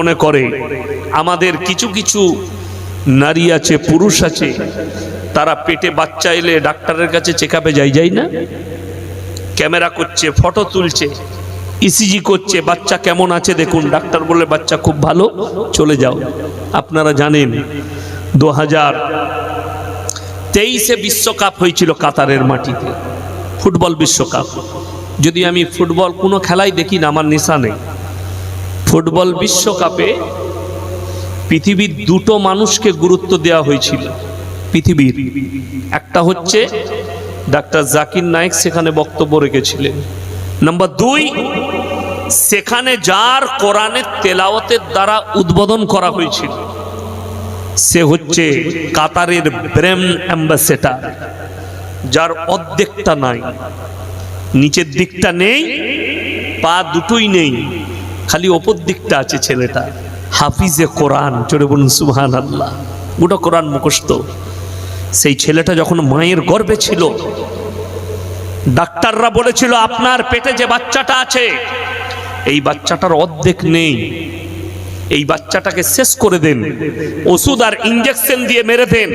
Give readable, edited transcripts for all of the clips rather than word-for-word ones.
মনে করে আমাদের কিছু কিছু নারী আছে, পুরুষ আছে, তারা পেটে বাচ্চা এলে ডাক্তারের কাছে চেকআপে যায় না, ক্যামেরা করছে, ফটো তুলছে, ইসিজি করছে, বাচ্চা কেমন আছে দেখুন, ডাক্তার বলে বাচ্চা খুব ভালো, চলে যাও। আপনারা জানেন 2023-এ বিশ্বকাপ হয়েছিল কাতারের মাটিতে, ফুটবল বিশ্বকাপ। যদি আমি ফুটবল কোনো খেলাই দেখি না, আমার নেশা নেই। ফুটবল বিশ্বকাপে পৃথিবীর দুটো মানুষকে গুরুত্ব দেওয়া হয়েছিল পৃথিবীর। একটা হচ্ছে ডাক্তার জাকির নায়েক, সেখানে বক্তব্য রেখেছিলেন। নাম্বার 2, সেখানে যার কোরআনের তেলাওয়াতের দ্বারা উদ্বোধন করা হয়েছিল সে হচ্ছে কাতারের ব্রেন অ্যাম্বাসেডর, যার অর্ধেকটা নাই, নিচের দিকটা নেই, পা দুটোই নেই, খালি ওপর দিকটা আছে ছেলেটা। হাফিজে কোরআন, জোরে বলুন সুবহানাল্লাহ, গোটা কোরআন মুখস্থ। সেই ছেলেটা যখন মায়ের গর্ভে ছিল, ডাক্তাররা বলেছিল আপনার পেটে যে বাচ্চাটা আছে এই বাচ্চাটার অর্ধেক নেই, এই বাচ্চাটাকে শেষ করে দেন, ওষুধ আর ইঞ্জেকশন দিয়ে মেরে দেন।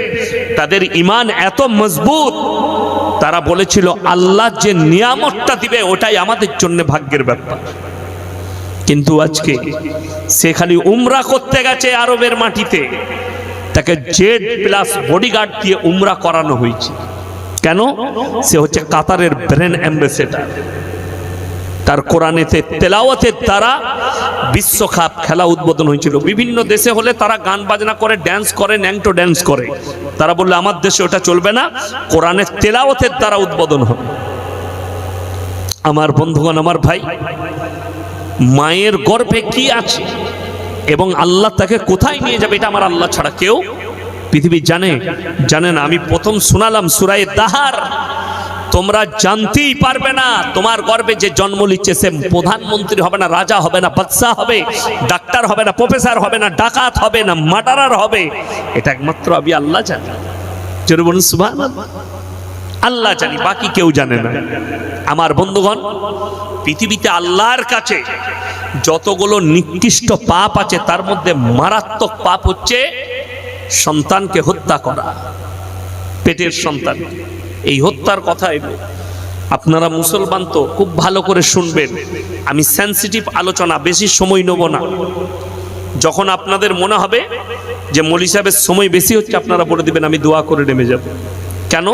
তাদের ঈমান এত মজবুত, তারা বলেছিল আল্লাহ যে নিয়ামতটা দিবে ওটাই আমাদের জন্য ভাগ্যের ব্যাপার। কিন্তু আজকে সে খালি উমরা করতে গেছে আরবের মাটিতে, তাকে জেড প্লাস বডিগার্ড দিয়ে উমরা করানো হয়েছে। কেন? সে হচ্ছে কাতারের ব্রেন অ্যাম্বাসেডর। তার কোরআনেতে তেলাওয়াতের দ্বারা বিশ্বকাপ খেলা উদ্বোধন হয়েছিল। বিভিন্ন দেশে হলে তারা গান বাজনা করে, ড্যান্স করে, ন্যাংটো ড্যান্স করে। তারা বললে আমার দেশে ওটা চলবে না, কোরআনের তেলাওয়াতের দ্বারা উদ্বোধন হবে। আমার বন্ধুগণ, আমার ভাই, মায়ের গর্ভে কি আছে এবং আল্লাহ তাকে কোথায় নিয়ে যাবে এটা আমার আল্লাহ ছাড়া কেউ পৃথিবী জানে না। আমি প্রথম শোনালাম সূরা দাহার, তোমরা জানতেই পারবে না তোমার গর্ভে যে জন্ম নিচ্ছে সে প্রধানমন্ত্রী হবে না, রাজা হবে না, বাদশা হবে, ডাক্তার হবে না, প্রফেসর হবে না, ডাকাত হবে না, মার্ডারার হবে, এটা একমাত্র আমি আল্লাহ জানি। জোরে বলুন সুবহানাল্লাহ। আল্লাহ জানি, বাকি কেউ জানে না। আমার বন্ধুগণ, পৃথিবীতে আল্লাহর কাছে যতগুলো নিকৃষ্ট পাপ আছে তার মধ্যে মারাত্মক পাপ হচ্ছে সন্তানকে হত্যা করা, পেটের সন্তান। এই হত্যার কথা এলো, আপনারা মুসলমান তো খুব ভালো করে শুনবেন। আমি সেন্সিটিভ আলোচনা, বেশি সময় নেব না। যখন আপনাদের মনে হবে যে মৌলী সাহেবের সময় বেশি হচ্ছে, আপনারা বলে দিবেন, আমি দোয়া করে নেমে যাব। কেন?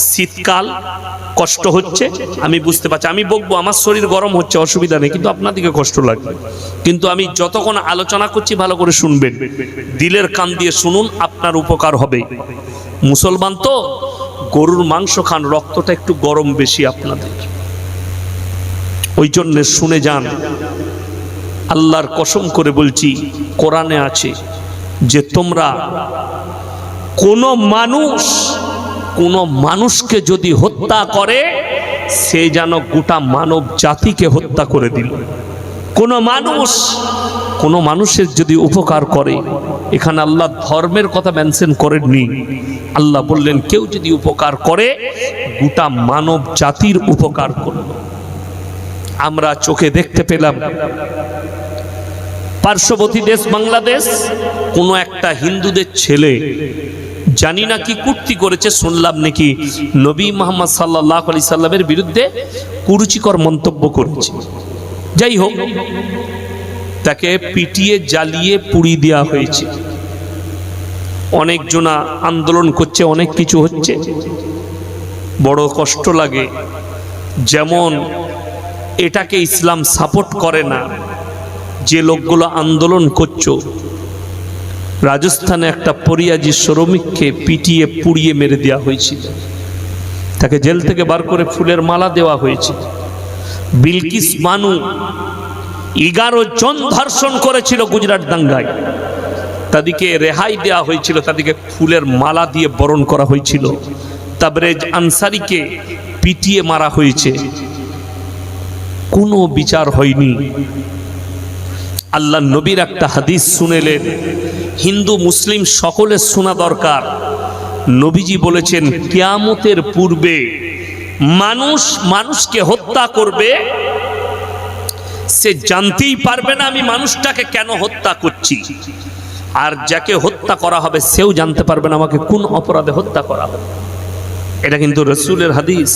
শীতকাল, কষ্ট হচ্ছে, আমি বুঝতে পারছি। আমি বকবো, আমার শরীর গরম হচ্ছে, অসুবিধা নেই, কিন্তু আপনাদেরকে কষ্ট লাগবে। কিন্তু আমি যতক্ষণ আলোচনা করছি ভালো করে শুনবেন, দিলের কান দিয়ে শুনুন, আপনার উপকার হবে। মুসলমান তো গরুর মাংস খান, রক্তটা একটু গরম বেশি আপনাদের, ওই জন্য শুনে যান। আল্লাহর কসম করে বলছি, কোরআনে আছে যে তোমরা কোনো মানুষকে যদি হত্যা করে সে যেন গোটা মানব জাতিকে হত্যা করে দিল। কোনো মানুষের যদি উপকার করে, এখানে আল্লাহ ধর্মের কথা মেনশন করেননি, আল্লাহ বললেন কেউ যদি উপকার করে গোটা মানব জাতির উপকার করল। আমরা চোখে দেখতে পেলাম পার্শ্ববর্তী দেশ বাংলাদেশ, কোনো একটা হিন্দুদের ছেলে জানি না কি কুর্তি করেছে, শুনলাম নাকি নবী মুহাম্মদ সাল্লাল্লাহু আলাইহি সাল্লামের বিরুদ্ধে কুরুচিকর মন্তব্য করেছে। যাই হোক, তাকে পিটিয়ে জ্বালিয়ে পুড়িয়ে দেওয়া হয়েছে। অনেকজনা আন্দোলন করছে, অনেক কিছু হচ্ছে, বড় কষ্ট লাগে। যেমন এটাকে ইসলাম সাপোর্ট করে না, যে লোকগুলো আন্দোলন করছো। রাজস্থানে একটা পরিযায়ী শ্রমিককে পিটিয়ে পুড়িয়ে মেরে দেওয়া হয়েছিল, তাকে জেল থেকে বার করে ফুলের মালা দেওয়া হয়েছে। বিলকিস বানু 11 জন ধর্ষণ করেছিল গুজরাট দাঙ্গায়, তাদেরকে রেহাই দেওয়া হয়েছিল, তাদেরকে ফুলের মালা দিয়ে বরণ করা হয়েছিল। তাবরেজ আনসারীকে পিটিয়ে মারা হয়েছে, কোনো বিচার হয়নি। আল্লাহ নবীর একটা হাদিস শুনেলেন, হিন্দু মুসলিম সকলের শোনা দরকার। নবীজি বলেছেন কিয়ামতের পূর্বে মানুষকে হত্যা করবে, সে সে জানতেই পারবে না আমি মানুষটাকে কেন হত্যা করছি, আর যাকে হত্যা করা হবে সেও জানতে পারবে না আমাকে কোন অপরাধে হত্যা করা হবে। এটা কিন্তু রাসূলের হাদিস।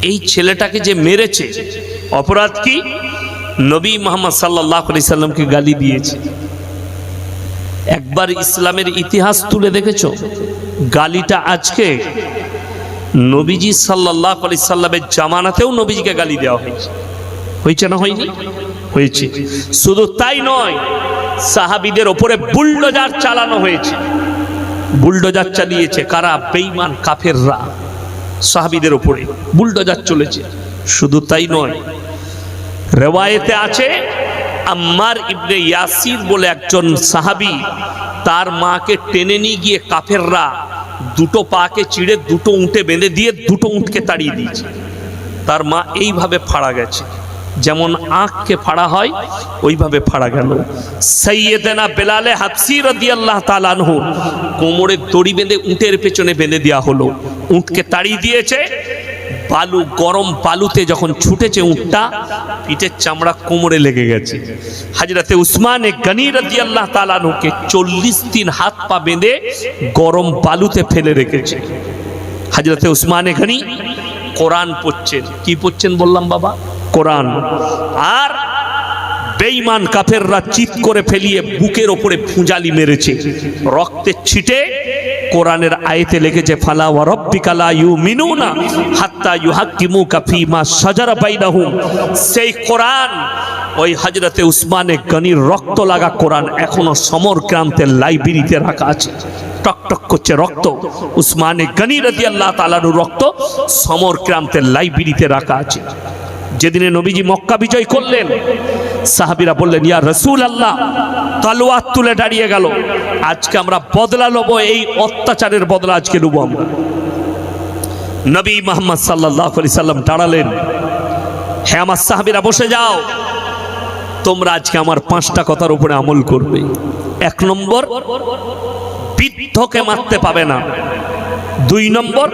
এই ছেলেটাকে যে মেরেছে অপরাধ কি? নবী মুহাম্মদ সাল্লাল্লাহু আলাইহি সাল্লামকে গালি দিয়েছে। একবার ইসলামের ইতিহাস তুলে দেখেছো? গালিটা আজকে নবীজি সাল্লাল্লাহু আলাইহি সাল্লামের জামানাতেও নবীজিকে গালি দেওয়া হয়েছে। হয়েছে না হয়নি? হয়েছে। শুধু তাই নয়, সাহাবীদের ওপরে বুলডোজার চালানো হয়েছে। বুলডোজার চালিয়েছে কারা? বেঈমান কাফেররা সাহাবীদের ওপরে বুলডোজার চলেছে। শুধু তাই নয়, রিওয়ায়েতে আছে আম্মার ইবনে ইয়াসির বলে একজন সাহাবী, তার মাকে টেনে নিয়ে গিয়ে কাফেররা দুটো পাকে চিড়ে দুটো উঁটে বেঁধে দিয়ে দুটো উঁটকে তাড়িয়ে দিয়েছে। তার মা এইভাবে ফাড়া গেছে, যেমন আঁখকে ফাড়া হয় ওইভাবে ফাড়া গেল। সাইয়েদনা বেলালে হাবসি রাদিয়াল্লাহু তাআলা আনহু কোমরে দড়ি বেঁধে উঁটের পেছনে বেঁধে দেওয়া হলো। উঁটকে তাড়িয়ে দিয়েছে, বালু গরম বালুতে যখন ছুটেছে উঁটটা, পিঠের চামড়া কোমরে লেগে গেছে। হযরতে উসমান গনি রাদিয়াল্লাহু তাআলা আনহুকে 40 দিন হাত পা বেঁধে গরম বালুতে ফেলে রেখেছে। হযরতে উসমান গনি কোরআন পড়ছেন। কি পড়ছেন বললাম বাবা? কোরআন। আর বেঈমান কাফেররা চিৎ করে ফেলিয়ে বুকের ওপরে ফুঁজালি মেরেছে, রক্তের ছিটে কোরআনের আয়াতে লিখেছে ফালা ওয়া রাব্বিকা লা ইউমিনুনা হাত্তা ইউহাক্কিমুকা ফীমা শাজারা বাইনাহুম। সেই কোরআন, ওই হযরতে উসমানে গনির রক্ত লাগা কোরআন এখনো সমরক্রান্তের লাইব্রেরিতে রাখা আছে। টকটক করছে রক্ত। উসমানে গনি রাদিয়াল্লাহু তাআলার রক্ত সমরক্রান্তের লাইব্রেরিতে রাখা আছে। যেদিনে নবীজি মক্কা বিজয় করলেন, সাহাবীরা বললেন ইয়া রাসূলুল্লাহ, তলোয়ার তুলে দাঁড়িয়ে গেল, আজকে আমরা বদলা নেব, এই অত্যাচারের বদলা আজকে নেব আমরা। নবী মুহাম্মদ সাল্লাল্লাহু আলাইহি সাল্লাম দাঁড়ালেন, হে আমার সাহাবীরা বসে যাও, তোমরা আজকে আমার 5টা কথার উপরে আমল করবে। 1 নম্বর, বৃদ্ধকে মারতে পাবে না। 2 নম্বর,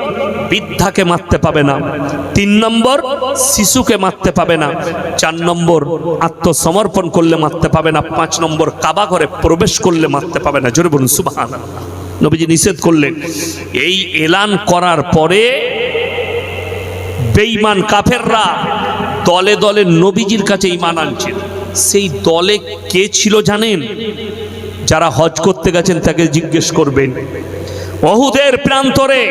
বৃদ্ধাকে মারতে পাবে না। 3 নম্বর, শিশুকে মারতে পাবে না। 4 নম্বর, আত্মসমর্পণ করলে মারতে পাবে না। 5 নম্বর, কাবা ঘরে প্রবেশ করলে মারতে পাবে না। জোরে বলুন সুবহানাল্লাহ। নবীজি নিষেধ করলেন। এই এলান করার পরে বেঈমান কাফেররা দলে দলে নবীজির কাছে ঈমান আনছিল। সেই দলে কে ছিল জানেন? যারা হজ করতে গেছেন তাকে জিজ্ঞেস করবেন। উহুদের প্রান্তরে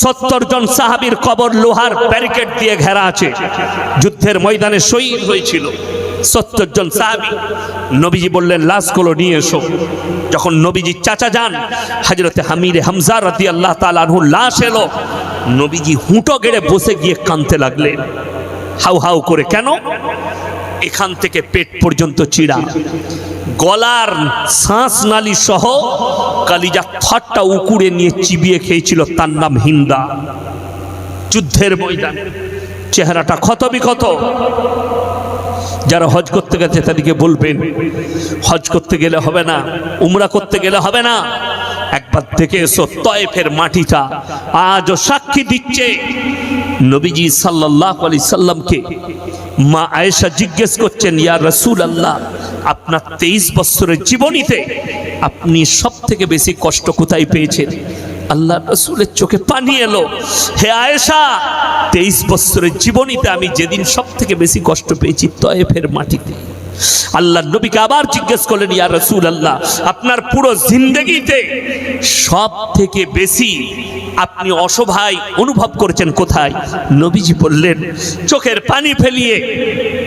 70 জন সাহাবীর কবর লোহার ব্যারিকেড দিয়ে ঘেরা আছে। যুদ্ধের ময়দানে শহীদ হয়েছিল 70 জন সাহাবী। নবীজি বললেন লাশগুলো নিয়ে এসো। যখন নবীজি চাচা যান হযরতে হামিরে হামজা রাদিয়াল্লাহু তাআলা আনহু লাশ এলো, নবীজি হুঁটো গেড়ে বসে গিয়ে কাঁদতে লাগলেন হাউ হাউ করে। কেন? এখান থেকে পেট পর্যন্ত চিড়া, গলার শ্বাস নালী সহ কালিজা থটটা উকুড়ে নিয়ে চিবিয়ে খেয়েছিল। তার নাম হিন্দা। যুদ্ধের ময়দানে চেহারাটা ক্ষতবিক্ষত। যারা হজ করতে গেছে তাদেরকে বলবেন, হজ করতে গেলে হবে না, উমরা করতে গেলে হবে না, একবার দেখে এসো তয়েফের মাটিটা আজও সাক্ষী দিচ্ছে। নবীজি সাল্লাল্লাহু আলাইহি সাল্লামকে মা আয়েশা জিজ্ঞেস করছেন, ইয়া রাসূলুল্লাহ, আপনার 23 বছরের জীবনীতে আপনি সব থেকে বেশি কষ্ট কোথায় পেয়েছেন? আল্লাহ রাসূলের চোখে পানি এলো। হে আয়েশা, 23 বছরের জীবনীতে আমি যেদিন সব থেকে বেশি কষ্ট পেয়েছি তয়েফের মাটিতে। আল্লাহ নবীকে আবার জিজ্ঞেস করলেন, ইয়া রাসূলুল্লাহ, আপনার পুরো জিন্দেগিতে সব থেকে বেশি আপনি অসহায় অনুভব করেছেন কোথায়? নবীজি বললেন, চোখের পানি ফেলিয়ে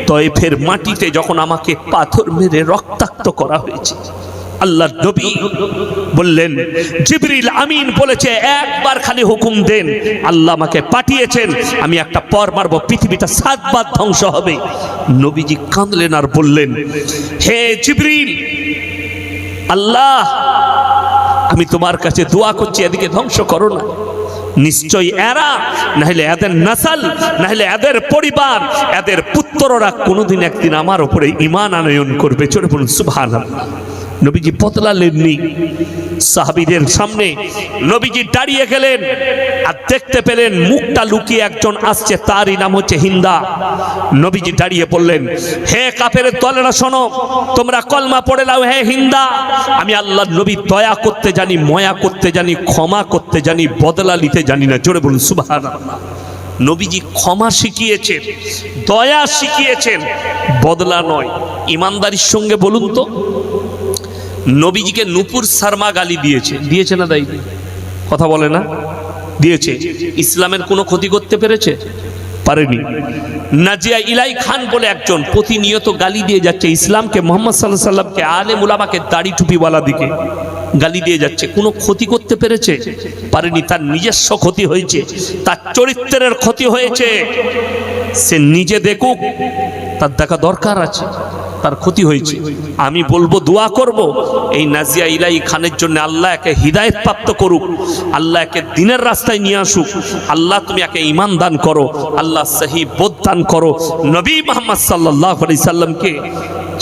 তয়েফের মাটিতে যখন আমাকে পাথর মেরে রক্তাক্ত করা হয়েছে। আল্লাহ নবী বললেন, জিবরিল আমিন বলেছে একবার খালি হুকুম দেন, আল্লাহ আমাকে পাঠিয়েছেন, আমি একটা পর মারব, পৃথিবীটা 7 বার ধ্বংস হবে। নবীজি কাঁদলেন আর বললেন, হে জিবরিল, আল্লাহ আমি তোমার কাছে দোয়া করছি, এদিকে ধ্বংস করো না। নিশ্চয়ই এরা নাহলে এদের নসল, নাহলে এদের পরিবার, এদের পুত্ররা কোনোদিন একদিন আমার উপরে ঈমান আনয়ন করবে। চলে বলুন সুবহানাল্লাহ। নবীজি বদলালেননি। সাহাবীদের সামনে নবীজি দাঁড়িয়ে গেলেন আর দেখতে পেলেন মুখটা লুকিয়ে একজন আসছে, তারই নাম হচ্ছে হিন্দা। নবীজি দাঁড়িয়ে বললেন, হে কাফেরের দলেরা শোনো, তোমরা কলমা পড়ে নাও। হে হিন্দা, আমি আল্লাহর নবী দয়া করতে জানি, ময়া করতে জানি, ক্ষমা করতে জানি, বদলা নিতে জানি না। জোরে বলুন সুবহানাল্লাহ। নবীজি ক্ষমা শিখিয়েছেন, দয়া শিখিয়েছেন, বদলা নয়। ইমানদারির সঙ্গে বলুন তো, নবীজিকে নূপুর শর্মা গালি দিয়েছে না দায়ী? কথা বলে না? দিয়েছে। ইসলামের কোনো ক্ষতি করতে পেরেছে? পারেনি। নাজিয়া ইলাই খান বলে একজন প্রতিনিয়ত গালি দিয়ে যাচ্ছে ইসলামকে, মুহাম্মদ সাল্লাল্লাহু আলাইহি সাল্লামকে, আলেম উলামাকে, দাড়ি টুপিওয়ালা দিকে গালি দিয়ে যাচ্ছে। কোনো ক্ষতি করতে পেরেছে? পারেনি। তার নিজস্ব ক্ষতি হয়েছে, তার চরিত্রের ক্ষতি হয়েছে। সে নিজে দেখুক, তার দেখা দরকার আছে, তার ক্ষতি হয়েছে। আমি বলবো, দোয়া করব এই নাজিয়া ইলাই খানের জন্য, আল্লাহ একে হিদায়েত প্রাপ্ত করুক, আল্লাহ একে দিনের রাস্তায় নিয়ে আসুক। আল্লাহ তুমি একে ঈমান দান করো, আল্লাহ সহি বোধ দান করো, নবী মুহাম্মদ সাল্লাল্লাহু আলাইহি সাল্লামকে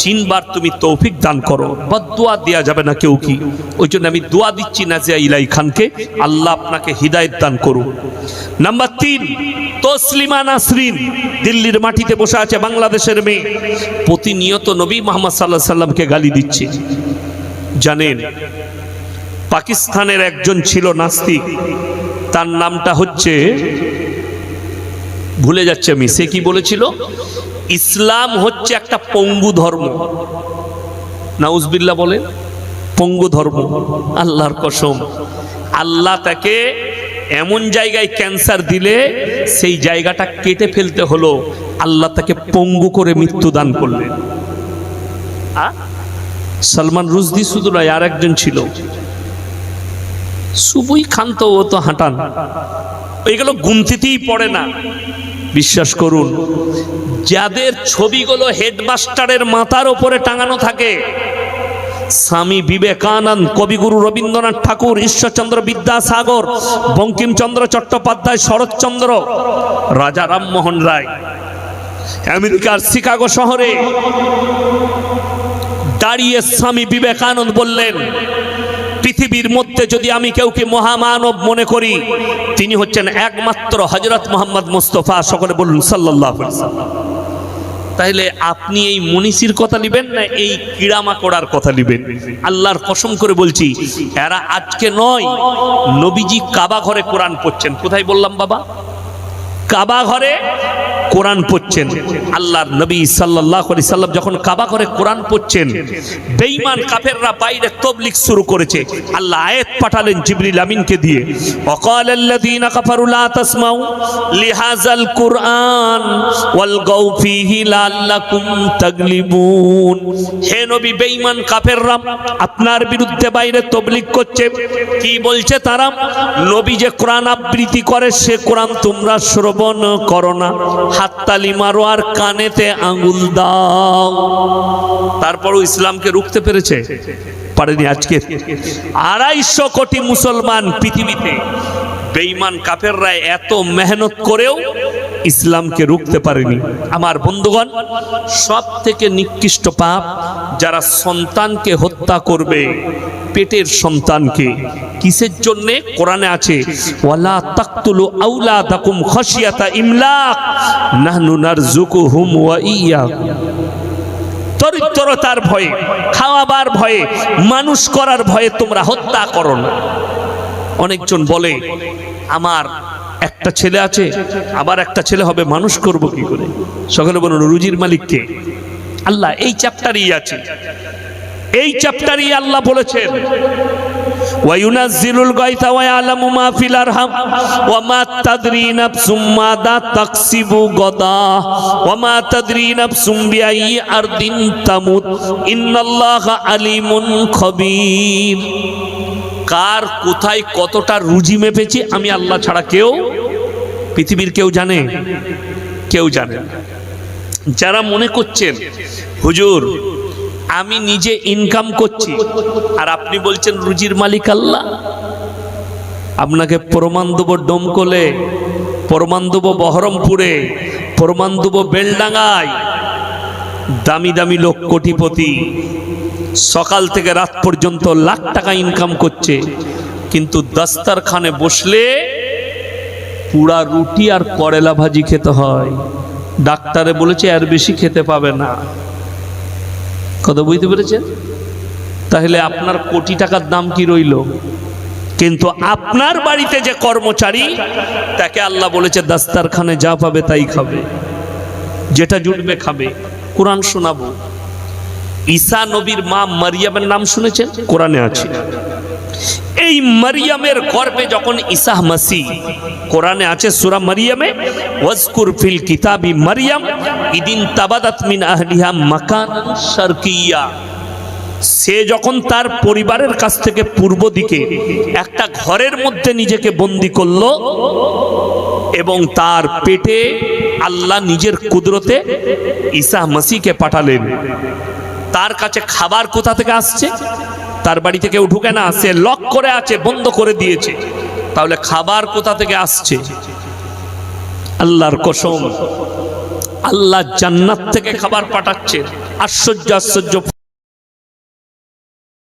চিনবার তুমি তৌফিক দান করো। বদদুয়া দেয়া যাবে না কেউ কি, ওই জন্য আমি দোয়া দিচ্ছি নাজিয়া ইলাই খানকে, আল্লাহ আপনাকে হিদায়েত দান করুক। নাম্বার 3, তসলিমা নাসরিন দিল্লির মাটিতে বসে আছে, বাংলাদেশের মেয়ে, প্রতিনিয়ত নবী মুহাম্মদ সাল্লাল্লাহু আলাইহি সাল্লামকে গালি দিচ্ছে। জানেন, পাকিস্তানের একজন ছিল নাস্তিক, তার নামটা হচ্ছে, ভুলে যাচ্ছে আমি, সে কি বলেছিল? ইসলাম হচ্ছে একটা পঙ্গু ধর্ম। নাউজুবিল্লাহ বলে, পঙ্গু ধর্ম। আল্লাহর কসম, আল্লাহ তাকে এমন জায়গায় ক্যান্সার দিলে সেই জায়গাটা কেটে ফেলতে হলো, আল্লাহ তাকে পঙ্গু করে মৃত্যু দান করলেন। সালমান রুশদি শুধু নয়, আর একজন ছিল, সুবুই খান, তো ও তো হাঁটান, এইগুলো গুনতিতেই পড়ে না। বিশ্বাস করুন, যাদের ছবিগুলো হেডমাস্টারের মাথার উপরে টাঙানো থাকে, স্বামী বিবেকানন্দ, কবিগুরু রবীন্দ্রনাথ ঠাকুর, ঈশ্বরচন্দ্র বিদ্যাসাগর, বঙ্কিমচন্দ্র চট্টোপাধ্যায়, শরৎচন্দ্র, রাজা রামমোহন রায়, আমেরিকার শিকাগো শহরে দাঁড়িয়ে স্বামী বিবেকানন্দ বললেন, পৃথিবীর মধ্যে যদি আমি কেউকে মহামানব মনে করি, তিনি হচ্ছেন একমাত্র হযরত মুহাম্মদ মুস্তাফা। সকলে বলুন সাল্লাল্লাহু আলাইহি ওয়াসাল্লাম। তাহলে আপনি এই মনীষীর কথা নেবেন না এই কিড়ামাকড়ার কথা নেবেন? আল্লাহর কসম করে বলছি, এরা আজকে নয়, নবীজি কাবা ঘরে কোরআন পড়ছেন। কোথায় বললাম বাবা? কাবা ঘরে কোরআন পড়ছেন। আল্লাহর নবী সাল্লাল্লাহু আলাইহি সাল্লাম যখন কাবা ঘরে কোরআন পড়ছেন, বেঈমান কাফেররা বাইরে তাবলীগ শুরু করেছে। আল্লাহ আয়াত পাঠালেন জিবরিল আমিনকে দিয়ে, ওয়াকালাল্লাযীনা কাফারু লা তাসমাউ লিহাযাল কুরআন ওয়ালগাউ ফীহি লাআল্লাকুম তাগলিবুন। হে নবী, বেঈমান কাফেররা আপনার বিরুদ্ধে বাইরে তাবলীগ করছে। কি বলছে তারা? নবী যে কোরআন আবৃত্তি করে, সে কোরআন তোমরা শ্রবণ করো না, হাততালি মারো আর কানেতে আঙ্গুল দাও। তারপরও ইসলামকে রুখতে পেরেছে? পারেনি। আজকে 250 কোটি মুসলমান পৃথিবীতে, বেঈমান কাফেররা এত মেহনত করেও ইসলামকে রুখতে পারেনি। আমার বন্ধুগণ, সব থেকে নিকৃষ্ট পাপ যারা সন্তানকে হত্যা করবে, পেটের সন্তানকে। কিসের জন্যে? কোরআনে আছে, ওয়ালা তাকতুলু আওলাদাকুম খাশিয়াতা ইমলাক নাহনু নারযুকুহুম ওয়া ইয়াকুম। দরিদ্রতার ভয়ে, খাওয়াবার ভয়ে, মানুষ করার ভয়ে তোমরা হত্যা করো না। অনেকজন বলে, আমার একটা ছেলে আছে, আবার একটা ছেলে হবে, মানুষ করব কি করে? সকলে বলুন, রুজির মালিককে আল্লাহ। এই চ্যাপ্টারই আছে, এই চ্যাপ্টারই আল্লাহ বলেছেন, ওয়ায়ুনাজ্জিলুল গায়থা ওয়া ইয়ালামু মা ফিল আরহাম ওয়া মা তাদরি নাফসুম মাযা তাকসিবু গাদা ওয়া মা তাদরি নাফসুম বিআইয়ি আরদিন তামুত ইন্নাল্লাহা আলিমুন খবীর। কার কোথায় কতটা রুজি মেপেছি আমি আল্লাহ ছাড়া কেউ, পৃথিবীর কেউ জানে? কেউ জানে না। যারা মনে করছেন হুজুর আমি নিজে ইনকাম করছি আর আপনি বলছেন রুজির মালিক আল্লাহ, আপনাকে প্রমাণ দেবো ডোমকলে, প্রমাণ দেবো বহরমপুরে, প্রমাণ দেবো বেলডাঙ্গায়। দামি দামি লোক কোটিপতি, সকাল থেকে রাত পর্যন্ত লাখ টাকা ইনকাম করছে, কিন্তু দস্তরখানে বসলে পুরা রুটি আর করেলা ভাজি খেতে হয়। ডাক্তারে বলেছে এর বেশি খেতে পাবে না। কথা বুঝতে পেরেছেন? তাহলে আপনার কোটি টাকার দাম কি রইল? কিন্তু আপনার বাড়িতে যে কর্মচারী, তাকে আল্লাহ বলেছে দস্তরখানে যা পাবে তাই খাবে, যেটা জুটবে খাবে। কোরআন শোনাবো। ঈসা নবীর মা মারিয়ামের নাম শুনেছেন? কোরআনে আছে। এই মারিয়ামের গর্ভে যখন ঈসা মাসি, কোরআনে আছে সূরা মারিয়ামে, ওয়াজকুর ফিল কিতাবি মারিয়াম ইদিন তাবাদাত মিন আহলিহা মাকানান শারকিয়্যা। সে যখন তার পরিবারের কাছ থেকে পূর্ব দিকে একটা ঘরের মধ্যে নিজেকে বন্দী করলো, এবং তার পেটে আল্লাহ নিজের কুদরতে ঈসা মাসিকে পাঠালেন। তার কাছে খাবার কোথা থেকে আসছে? তার বাড়ি থেকে ঢুকে না, সে লক করে আছে, বন্ধ করে দিয়েছে। তাহলে খাবার কোথা থেকে আসছে? আল্লাহর কসম, আল্লাহ জান্নাত থেকে খাবার পাঠাচ্ছে। আশ্চর্য আশ্চর্য